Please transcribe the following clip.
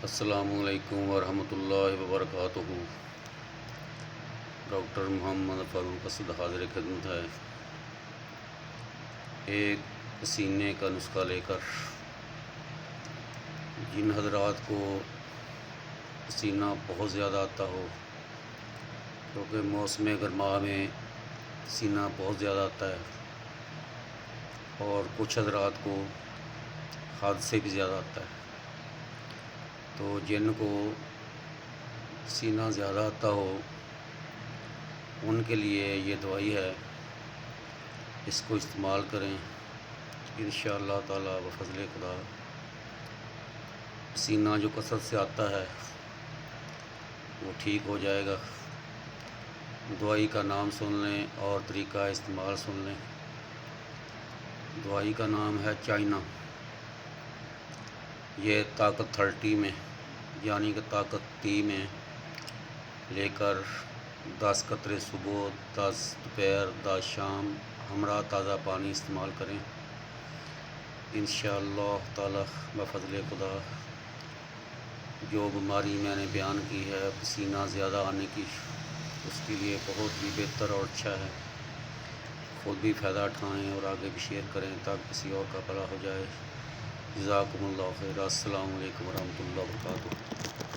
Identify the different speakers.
Speaker 1: السلام علیکم ورحمۃ اللہ وبرکاتہ۔ ڈاکٹر محمد فاروق اسد حاضر خدمت ہے ایک پسینے کا نسخہ لے کر۔ جن حضرات کو پسینہ بہت زیادہ آتا ہو، کیونکہ موسم گرما میں پسینہ بہت زیادہ آتا ہے، اور کچھ حضرات کو حد سے بھی زیادہ آتا ہے، تو جن کو پسینہ زیادہ آتا ہو ان کے لیے یہ دوائی ہے، اس کو استعمال کریں انشاءاللہ تعالی بفضل خدا۔ پسینہ جو کثرت سے آتا ہے وہ ٹھیک ہو جائے گا۔ دوائی کا نام سن لیں اور طریقہ استعمال سن لیں۔ دوائی کا نام ہے چائنا۔ یہ طاقت 30 میں، یعنی کہ طاقت 30 میں لے کر 10 قطرے صبح، 10 دوپہر، 10 شام ہمراہ تازہ پانی استعمال کریں انشاءاللہ تعالی بفضل خدا۔ جو بیماری میں نے بیان کی ہے پسینہ زیادہ آنے کی، اس کے لیے بہت ہی بہتر اور اچھا ہے۔ خود بھی فائدہ اٹھائیں اور آگے بھی شیئر کریں تاکہ کسی اور کا بھلا ہو جائے۔ جزاکم اللہ خیر۔ السلام علیکم ورحمۃ اللہ وبرکاتہ۔